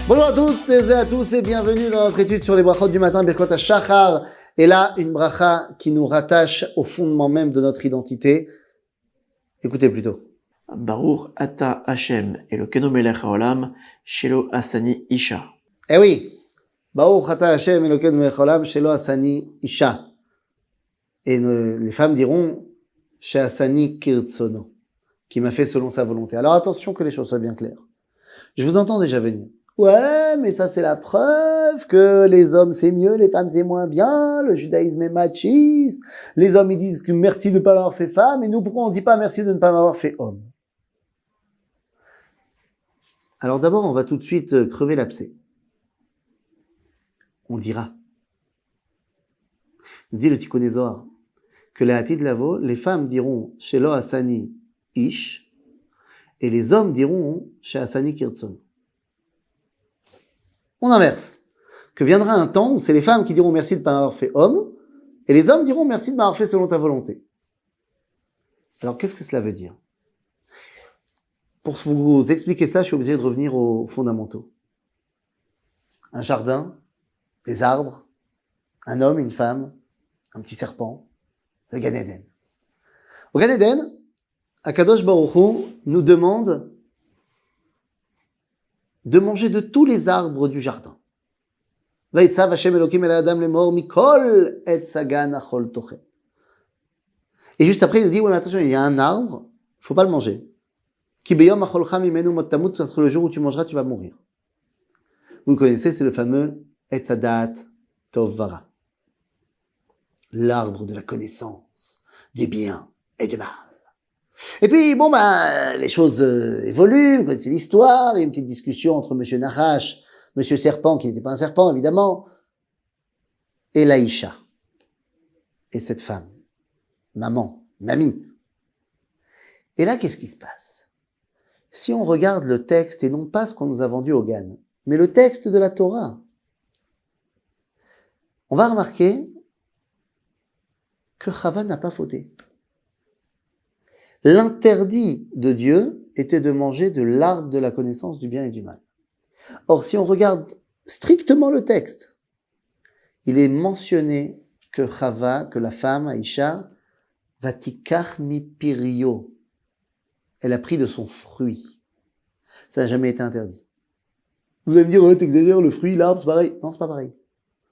Bonjour à toutes et à tous et bienvenue dans notre étude sur les brachot du matin, Birkot HaShachar. Et là, une bracha qui nous rattache au fondement même de notre identité. Écoutez plutôt. Baruch ata Hashem Elokeinu melech haolam shelo asani isha. Eh oui, Baruch ata Hashem Elokeinu melech haolam shelo asani isha. Et les femmes diront She asani kirtsono, qui m'a fait selon sa volonté. Alors attention que les choses soient bien claires. Je vous entends déjà venir. Ouais, mais ça c'est la preuve que les hommes c'est mieux, les femmes c'est moins bien, le judaïsme est machiste, les hommes ils disent que merci de ne pas m'avoir fait femme, et nous pourquoi on dit pas merci de ne pas m'avoir fait homme? Alors d'abord on va tout de suite crever l'abcès. On dira, dit le Tikkun Zohar, que les Hatid Lavo, les femmes diront Shelo Asani Ish, et les hommes diront She Asani Kirtson. On inverse. Que viendra un temps où c'est les femmes qui diront merci de ne pas m'avoir fait homme, et les hommes diront merci de m'avoir fait selon ta volonté. Alors qu'est-ce que cela veut dire? Pour vous expliquer ça, je suis obligé de revenir aux fondamentaux. Un jardin, des arbres, un homme, une femme, un petit serpent, le Gan Eden. Au Gan Eden, Akadosh Baruch Hu nous demande de manger de tous les arbres du jardin. Vaïtzav Hashem Elokim el Adam lemor mikol etz hagan achol tochem. Et juste après, il nous dit, ouais, mais attention, il y a un arbre, il faut pas le manger. Ki beyom acholcha mimenu mot tamut, parce que le jour où tu mangeras, tu vas mourir. Vous le connaissez, c'est le fameux etz hadat tov vara. L'arbre de la connaissance, du bien et du mal. Et puis, bon, les choses évoluent, vous connaissez l'histoire, il y a une petite discussion entre Monsieur Nahash, Monsieur Serpent, qui n'était pas un serpent, évidemment, et Laïcha. Et cette femme, maman, mamie. Et là, qu'est-ce qui se passe? Si on regarde le texte, et non pas ce qu'on nous a vendu au Gan, mais le texte de la Torah, on va remarquer que Chava n'a pas fauté. L'interdit de Dieu était de manger de l'arbre de la connaissance du bien et du mal. Or, si on regarde strictement le texte, il est mentionné que Chava, que la femme, Aïcha, vatikach mi pirio. Elle a pris de son fruit. Ça n'a jamais été interdit. Vous allez me dire, ouais, t'exagères, le fruit, l'arbre, c'est pareil. Non, c'est pas pareil.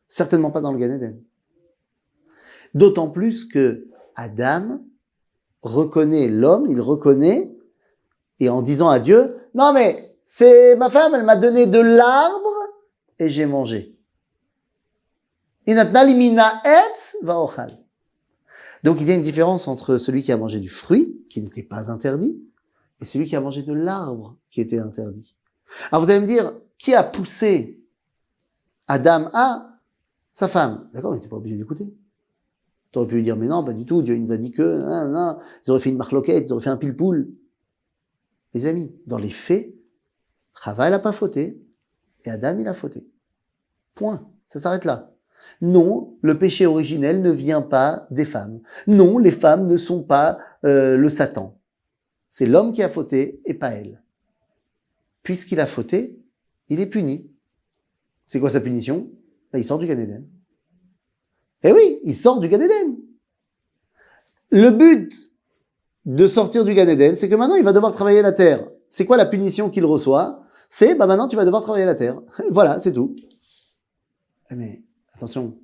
Certainement pas dans le Gan Eden. D'autant plus que Adam reconnaît l'homme, il reconnaît, et en disant à Dieu, non mais, c'est ma femme, elle m'a donné de l'arbre, et j'ai mangé. Inatna li mina etz vaochal. Donc il y a une différence entre celui qui a mangé du fruit, qui n'était pas interdit, et celui qui a mangé de l'arbre, qui était interdit. Alors vous allez me dire, qui a poussé Adam à sa femme? D'accord, mais t'es pas obligé d'écouter. T'aurais pu lui dire, mais non, pas du tout, Dieu il nous a dit que, non, ils auraient fait une marloquette, ils auraient fait un pile-poule. Les amis, dans les faits, Chava, elle a pas fauté, et Adam, il a fauté. Point. Ça s'arrête là. Non, le péché originel ne vient pas des femmes. Non, les femmes ne sont pas le Satan. C'est l'homme qui a fauté, et pas elle. Puisqu'il a fauté, il est puni. C'est quoi sa punition? Il sort du Gan Eden. Eh oui, il sort du Gan Eden. Le but de sortir du Gan Eden, c'est que maintenant il va devoir travailler la terre. C'est quoi la punition qu'il reçoit? C'est, maintenant tu vas devoir travailler la terre. Voilà, c'est tout. Mais, attention.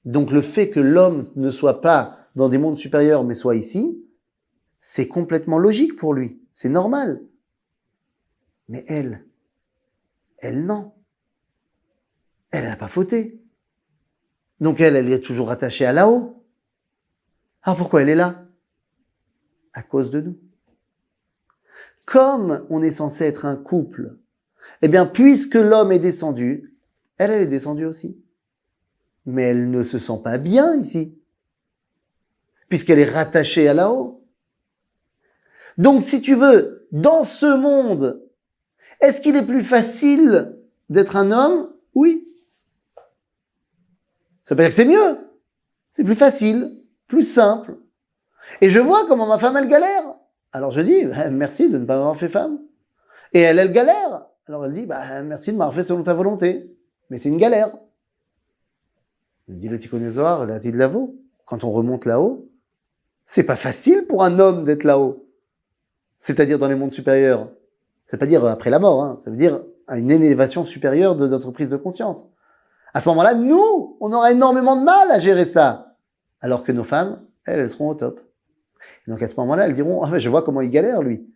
Donc le fait que l'homme ne soit pas dans des mondes supérieurs, mais soit ici, c'est complètement logique pour lui. C'est normal. Mais elle non. Elle n'a pas fauté. Donc elle est toujours attachée à là-haut. Alors pourquoi elle est là? À cause de nous. Comme on est censé être un couple, eh bien, puisque l'homme est descendu, elle est descendue aussi. Mais elle ne se sent pas bien ici, puisqu'elle est rattachée à là-haut. Donc, si tu veux, dans ce monde, est-ce qu'il est plus facile d'être un homme? Oui. Ça veut dire que c'est mieux. C'est plus facile, plus simple. Et je vois comment ma femme, elle galère. Alors je dis, merci de ne pas m'avoir fait femme. Et elle galère. Alors elle dit, merci de m'avoir fait selon ta volonté. Mais c'est une galère. Il dit le Tikkun Zohar, la de Lavo, quand on remonte là-haut, c'est pas facile pour un homme d'être là-haut. C'est-à-dire dans les mondes supérieurs. Ça veut pas dire après la mort, hein. Ça veut dire à une élévation supérieure de notre prise de conscience. À ce moment-là, nous, on aura énormément de mal à gérer ça. Alors que nos femmes, elles seront au top. Et donc à ce moment-là, elles diront, je vois comment il galère, lui.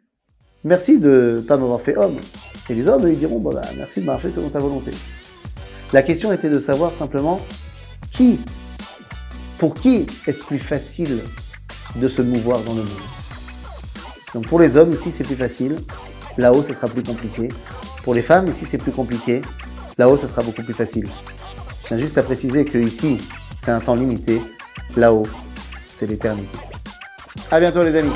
Merci de pas m'avoir fait homme. Et les hommes, ils diront, merci de m'avoir fait selon ta volonté. La question était de savoir simplement pour qui est-ce plus facile de se mouvoir dans le monde. Donc pour les hommes, ici, c'est plus facile. Là-haut, ça sera plus compliqué. Pour les femmes, ici, c'est plus compliqué. Là-haut, ça sera beaucoup plus facile. Je tiens juste à préciser que ici, c'est un temps limité. Là-haut, c'est l'éternité. À bientôt, les amis.